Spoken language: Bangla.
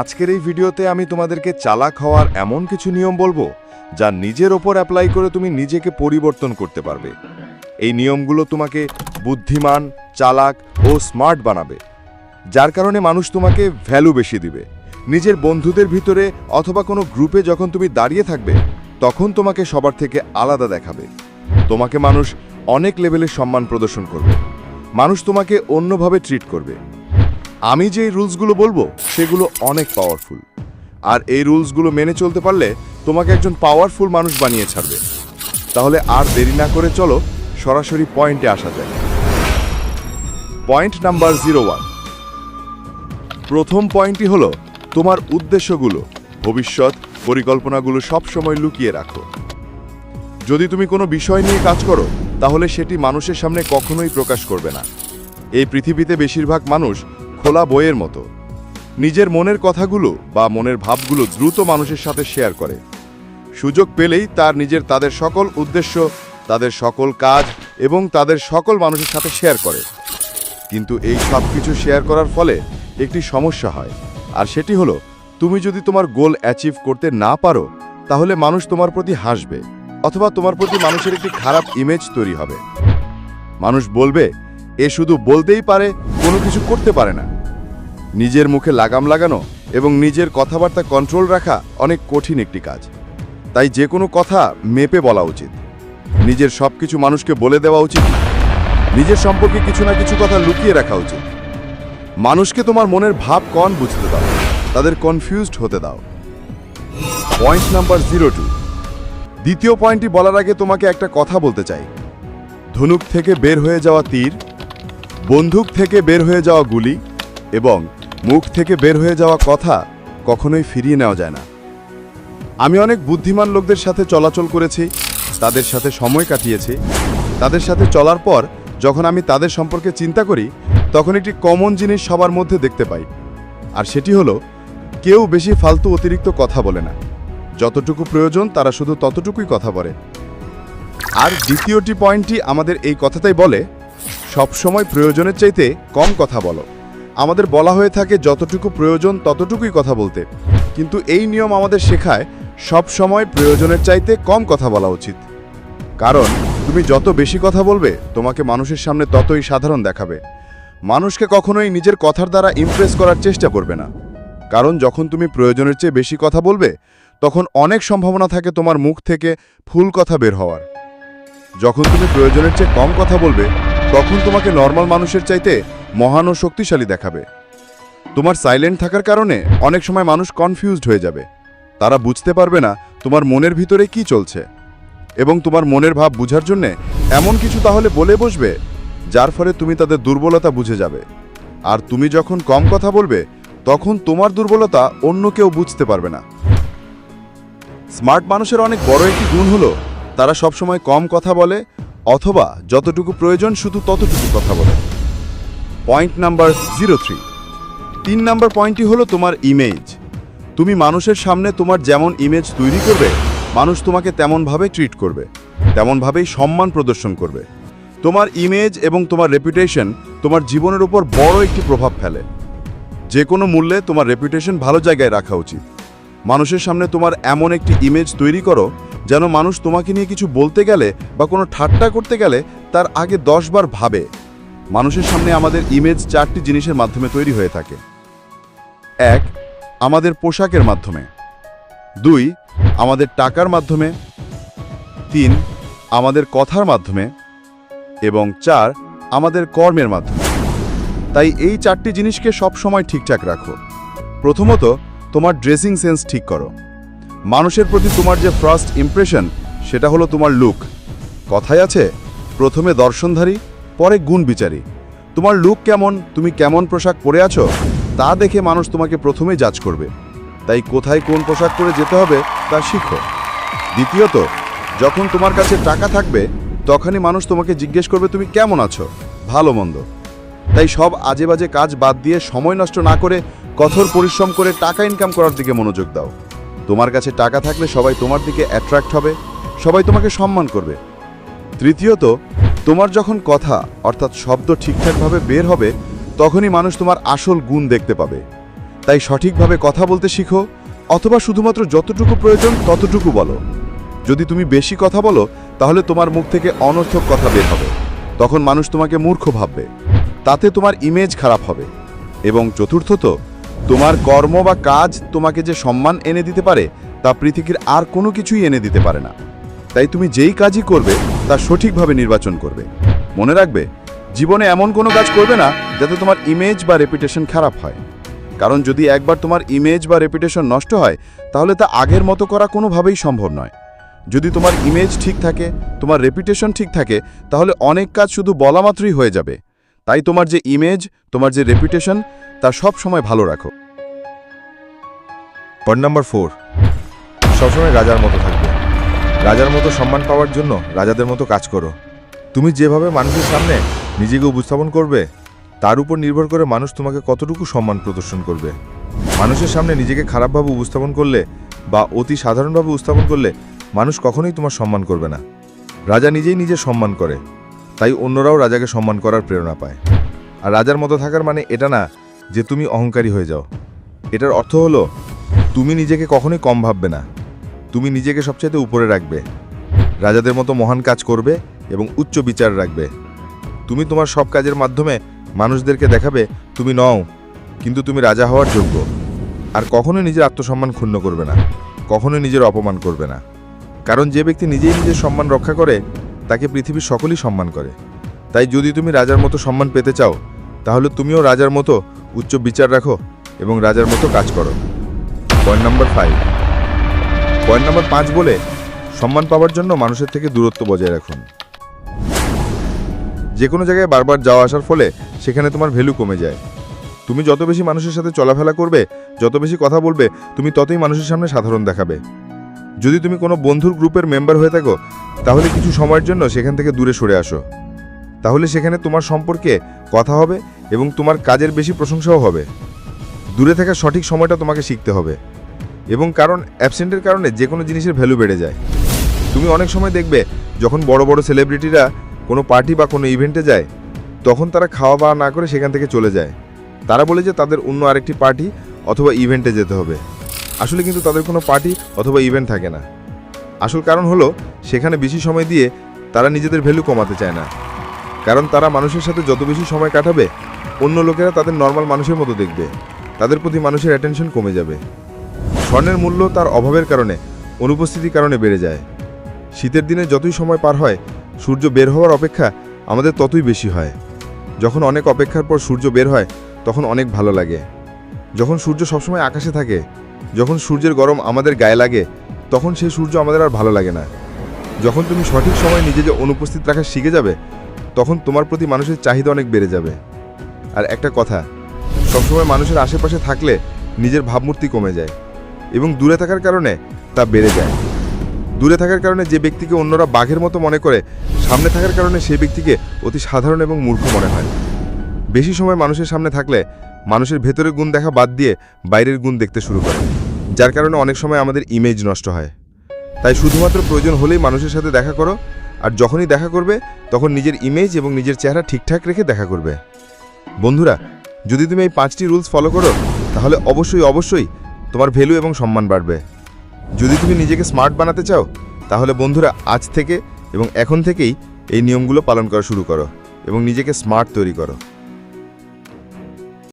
আজকের এই ভিডিওতে আমি তোমাদেরকে চালাক হওয়ার এমন কিছু নিয়ম বলবো যা নিজের ওপর অ্যাপ্লাই করে তুমি নিজেকে পরিবর্তন করতে পারবে। এই নিয়মগুলো তোমাকে বুদ্ধিমান, চালাক ও স্মার্ট বানাবে, যার কারণে মানুষ তোমাকে ভ্যালু বেশি দিবে। নিজের বন্ধুদের ভিতরে অথবা কোনো গ্রুপে যখন তুমি দাঁড়িয়ে থাকবে, তখন তোমাকে সবার থেকে আলাদা দেখাবে। তোমাকে মানুষ অনেক লেভেলে সম্মান প্রদর্শন করবে, মানুষ তোমাকে অন্যভাবে ট্রিট করবে। আমি যে রুলসগুলো বলবো সেগুলো অনেক পাওয়ারফুল, আর এই রুলসগুলো মেনে চলতে পারলে তোমাকে একজন পাওয়ারফুল মানুষ বানিয়ে ছাড়বে। তাহলে আর দেরি না করে চলো সরাসরি পয়েন্টে আসা যায়। Point number 01। প্রথম পয়েন্টটি হলো তোমার উদ্দেশ্যগুলো, ভবিষ্যৎ পরিকল্পনাগুলো সবসময় লুকিয়ে রাখো। যদি তুমি কোনো বিষয় নিয়ে কাজ করো, তাহলে সেটি মানুষের সামনে কখনোই প্রকাশ করবে না। এই পৃথিবীতে বেশিরভাগ মানুষ খোলা বইয়ের মতো, নিজের মনের কথাগুলো বা মনের ভাবগুলো দ্রুত মানুষের সাথে শেয়ার করে। সুযোগ পেলেই তাদের সকল উদ্দেশ্য, তাদের সকল কাজ এবং তাদের সকল মানুষের সাথে শেয়ার করে। কিন্তু এই সব কিছু শেয়ার করার ফলে একটি সমস্যা হয়, আর সেটি হলো তুমি যদি তোমার গোল অ্যাচিভ করতে না পারো, তাহলে মানুষ তোমার প্রতি হাসবে, অথবা তোমার প্রতি মানুষের একটি খারাপ ইমেজ তৈরি হবে। মানুষ বলবে, এ শুধু বলতেই পারে, কোনো কিছু করতে পারে না। নিজের মুখে লাগাম লাগানো এবং নিজের কথাবার্তা কন্ট্রোল রাখা অনেক কঠিন একটি কাজ। তাই যে কোনো কথা মেপে বলা উচিত। নিজের সব কিছু মানুষকে বলে দেওয়া উচিত, নিজের সম্পর্কে কিছু না কিছু কথা লুকিয়ে রাখা উচিত। মানুষকে তোমার মনের ভাব বুঝতে দাও, তাদের কনফিউজড হতে দাও। Point number 02। দ্বিতীয় পয়েন্টটি বলার আগে তোমাকে একটা কথা বলতে চাই। ধনুক থেকে বের হয়ে যাওয়া তীর, বন্দুক থেকে বের হয়ে যাওয়া গুলি এবং মুখ থেকে বের হয়ে যাওয়া কথা কখনোই ফিরিয়ে নেওয়া যায় না। আমি অনেক বুদ্ধিমান লোকদের সাথে চলাচল করেছি, তাদের সাথে সময় কাটিয়েছি। তাদের সাথে চলার পর যখন আমি তাদের সম্পর্কে চিন্তা করি, তখন একটি কমন জিনিস সবার মধ্যে দেখতে পাই, আর সেটি হলো কেউ বেশি ফালতু অতিরিক্ত কথা বলে না। যতটুকু প্রয়োজন তারা শুধু ততটুকুই কথা বলে। আর দ্বিতীয়টি পয়েন্টটি আমাদের এই কথাটাই বলে, সবসময় প্রয়োজনের চাইতে কম কথা বলো। আমাদের বলা হয়ে থাকে যতটুকু প্রয়োজন ততটুকুই কথা বলতে, কিন্তু এই নিয়ম আমাদের শেখায় সব সময় প্রয়োজনের চাইতে কম কথা বলা উচিত। কারণ তুমি যত বেশি কথা বলবে, তোমাকে মানুষের সামনে ততই সাধারণ দেখাবে। মানুষকে কখনোই নিজের কথার দ্বারা ইমপ্রেস করার চেষ্টা করবে না, কারণ যখন তুমি প্রয়োজনের চেয়ে বেশি কথা বলবে, তখন অনেক সম্ভাবনা থাকে তোমার মুখ থেকে ভুল কথা বের হওয়ার। যখন তুমি প্রয়োজনের চেয়ে কম কথা বলবে, তখন তোমাকে নর্মাল মানুষের চাইতে মহান ও শক্তিশালী দেখাবে। তোমার সাইলেন্ট থাকার কারণে অনেক সময় মানুষ কনফিউজড হয়ে যাবে। তারা বুঝতে পারবে না তোমার মনের ভিতরে কি চলছে, এবং তোমার মনের ভাব বুঝার জন্যে এমন কিছু তাহলে বলে বসবে, যার ফলে তুমি তাদের দুর্বলতা বুঝে যাবে। আর তুমি যখন কম কথা বলবে, তখন তোমার দুর্বলতা অন্য কেউ বুঝতে পারবে না। স্মার্ট মানুষের অনেক বড় একটি গুণ হলো তারা সবসময় কম কথা বলে, অথবা যতটুকু প্রয়োজন শুধু ততটুকু কথা বলে। Point number 03। 3 নাম্বার পয়েন্টটি হলো তোমার ইমেজ। তুমি মানুষের সামনে তোমার যেমন ইমেজ তৈরি করবে, মানুষ তোমাকে তেমনভাবে ট্রিট করবে, তেমনভাবেই সম্মান প্রদর্শন করবে। তোমার ইমেজ এবং তোমার রেপুটেশন তোমার জীবনের উপর বড় একটি প্রভাব ফেলে। যে কোনো মূল্যে তোমার রেপুটেশন ভালো জায়গায় রাখা উচিত। মানুষের সামনে তোমার এমন একটি ইমেজ তৈরি করো যেন মানুষ তোমাকে নিয়ে কিছু বলতে গেলে বা কোনো ঠাট্টা করতে গেলে তার আগে 10 বার ভাবে। মানুষের সামনে আমাদের ইমেজ 4টি জিনিসের মাধ্যমে তৈরি হয়ে থাকে। 1. আমাদের পোশাকের মাধ্যমে। 2. আমাদের টাকার মাধ্যমে। 3. আমাদের কথার মাধ্যমে। এবং 4. আমাদের কর্মের মাধ্যমে। তাই এই 4টি জিনিসকে সব সময় ঠিকঠাক রাখো। প্রথমত, তোমার ড্রেসিং সেন্স ঠিক করো। মানুষের প্রতি তোমার যে ফার্স্ট ইমপ্রেশন, সেটা হলো তোমার লুক। কথায় আছে, প্রথমে দর্শনধারী, পরে গুণ বিচারী। তোমার লুক কেমন, তুমি কেমন পোশাক পরে আছো, তা দেখে মানুষ তোমাকে প্রথমেই জাজ করবে। তাই কোথায় কোন পোশাক পরে যেতে হবে তা শিখো। দ্বিতীয়ত, যখন তোমার কাছে টাকা থাকবে, তখনই মানুষ তোমাকে জিজ্ঞেস করবে তুমি কেমন আছো, ভালো মন্দ। তাই সব আজে বাজে কাজ বাদ দিয়ে সময় নষ্ট না করে কঠোর পরিশ্রম করে টাকা ইনকাম করার দিকে মনোযোগ দাও। তোমার কাছে টাকা থাকলে সবাই তোমার দিকে অ্যাট্রাক্ট হবে, সবাই তোমাকে সম্মান করবে। তৃতীয়ত, তোমার যখন কথা অর্থাৎ শব্দ ঠিকঠাকভাবে বের হবে, তখনই মানুষ তোমার আসল গুণ দেখতে পাবে। তাই সঠিকভাবে কথা বলতে শিখো, অথবা শুধুমাত্র যতটুকু প্রয়োজন ততটুকু বলো। যদি তুমি বেশি কথা বলো তাহলে তোমার মুখ থেকে অনর্থক কথা বের হবে, তখন মানুষ তোমাকে মূর্খ ভাববে, তাতে তোমার ইমেজ খারাপ হবে। এবং চতুর্থত, তোমার কর্ম বা কাজ তোমাকে যে সম্মান এনে দিতে পারে তা পৃথিবীর আর কোনো কিছুই এনে দিতে পারে না। তাই তুমি যেই কাজই করবে তা সঠিকভাবে নির্বাচন করবে। মনে রাখবে, জীবনে এমন কোনো কাজ করবে না যাতে তোমার ইমেজ বা রেপুটেশন খারাপ হয়, কারণ যদি একবার তোমার ইমেজ বা রেপুটেশন নষ্ট হয় তাহলে তা আগের মতো করা কোনোভাবেই সম্ভব নয়। যদি তোমার ইমেজ ঠিক থাকে, তোমার রেপুটেশন ঠিক থাকে, তাহলে অনেক কাজ শুধু বলা মাত্রই হয়ে যাবে। তাই তোমার যে ইমেজ, তোমার যে রেপুটেশন, তা সব সময় ভালো রাখো। পয়েন্ট নাম্বার 4, সবসময় রাজার মতো থাকবে। রাজার মতো সম্মান পাওয়ার জন্য রাজাদের মতো কাজ করো। তুমি যেভাবে মানুষের সামনে নিজেকে উপস্থাপন করবে তার উপর নির্ভর করে মানুষ তোমাকে কতটুকু সম্মান প্রদর্শন করবে। মানুষের সামনে নিজেকে খারাপভাবে উপস্থাপন করলে বা অতি সাধারণভাবে উপস্থাপন করলে মানুষ কখনোই তোমার সম্মান করবে না। রাজা নিজেই নিজের সম্মান করে, তাই অন্যরাও রাজাকে সম্মান করার প্রেরণা পায়। আর রাজার মতো থাকার মানে এটা না যে তুমি অহংকারী হয়ে যাও। এটার অর্থ হলো তুমি নিজেকে কখনোই কম ভাববে না, তুমি নিজেকে সবচেয়ে উপরে রাখবে, রাজাদের মতো মহান কাজ করবে এবং উচ্চ বিচার রাখবে। তুমি তোমার সব কাজের মাধ্যমে মানুষদেরকে দেখাবে তুমি নও, কিন্তু তুমি রাজা হওয়ার যোগ্য। আর কখনোই নিজের আত্মসম্মান ক্ষুণ্ণ করবে না, কখনোই নিজের অপমান করবে না। কারণ যে ব্যক্তি নিজেই নিজের সম্মান রক্ষা করে তাকে পৃথিবীর সকলেই সম্মান করে। তাই যদি তুমি রাজার মতো সম্মান পেতে চাও তাহলে তুমিও রাজার মতো উচ্চ বিচার রাখো এবং রাজার মতো কাজ করো। পয়েন্ট নাম্বার 5 বলে সম্মান পাওয়ার জন্য মানুষের থেকে দূরত্ব বজায় রাখুন। যে কোনো জায়গায় বারবার যাওয়া আসার ফলে সেখানে তোমার ভ্যালু কমে যায়। তুমি যত বেশি মানুষের সাথে চলাফেরা করবে, যত বেশি কথা বলবে, তুমি ততই মানুষের সামনে সাধারণ দেখাবে। যদি তুমি কোনো বন্ধুর গ্রুপের মেম্বার হয়ে থাকো তাহলে কিছু সময়ের জন্য সেখান থেকে দূরে সরে আসো। তাহলে সেখানে তোমার সম্পর্কে কথা হবে এবং তোমার কাজের বেশি প্রশংসাও হবে। দূরে থাকার সঠিক সময়টা তোমাকে শিখতে হবে, এবং কারণ অ্যাবসেন্টের কারণে যে কোনো জিনিসের ভ্যালু বেড়ে যায়। তুমি অনেক সময় দেখবে যখন বড় বড় সেলিব্রিটিরা কোনো পার্টি বা কোনো ইভেন্টে যায় তখন তারা খাওয়া দাওয়া না করে সেখান থেকে চলে যায়। তারা বলে যে তাদের অন্য আরেকটি পার্টি অথবা ইভেন্টে যেতে হবে। আসলে কিন্তু তাদের কোনো পার্টি অথবা ইভেন্ট থাকে না। আসল কারণ হলো সেখানে বেশি সময় দিয়ে তারা নিজেদের ভ্যালু কমাতে চায় না, কারণ তারা মানুষের সাথে যত বেশি সময় কাটাবে অন্য লোকেরা তাদের নর্মাল মানুষের মতো দেখবে, তাদের প্রতি মানুষের অ্যাটেনশন কমে যাবে। স্বর্ণের মূল্য তার অভাবের কারণে, অনুপস্থিতির কারণে বেড়ে যায়। শীতের দিনে যতই সময় পার হয় সূর্য বের হওয়ার অপেক্ষা আমাদের ততই বেশি হয়। যখন অনেক অপেক্ষার পর সূর্য বের হয় তখন অনেক ভালো লাগে। যখন সূর্য সবসময় আকাশে থাকে, যখন সূর্যের গরম আমাদের গায়ে লাগে, তখন সেই সূর্য আমাদের আর ভালো লাগে না। যখন তুমি সঠিক সময়ে নিজেকে অনুপস্থিত রাখা শিখে যাবে তখন তোমার প্রতি মানুষের চাহিদা অনেক বেড়ে যাবে। আর একটা কথা, সবসময় মানুষের আশেপাশে থাকলে নিজের ভাবমূর্তি কমে যায় এবং দূরে থাকার কারণে তা বেড়ে যায়। দূরে থাকার কারণে যে ব্যক্তিকে অন্যরা বাঘের মতো মনে করে, সামনে থাকার কারণে সেই ব্যক্তিকে অতি সাধারণ এবং মূর্খ মনে হয়। বেশি সময় মানুষের সামনে থাকলে মানুষের ভেতরের গুণ দেখা বাদ দিয়ে বাইরের গুণ দেখতে শুরু করে, যার কারণে অনেক সময় আমাদের ইমেজ নষ্ট হয়। তাই শুধুমাত্র প্রয়োজন হলেই মানুষের সাথে দেখা করো, আর যখনই দেখা করবে তখন নিজের ইমেজ এবং নিজের চেহারা ঠিকঠাক রেখে দেখা করবে। বন্ধুরা, যদি তুমি এই 5টি রুলস ফলো করো তাহলে অবশ্যই তোমার ভ্যালু এবং সম্মান বাড়বে। যদি তুমি নিজেকে স্মার্ট বানাতে চাও তাহলে বন্ধুরা আজ থেকে এবং এখন থেকেই এই নিয়মগুলো পালন করা শুরু করো এবং নিজেকে স্মার্ট তৈরি করো।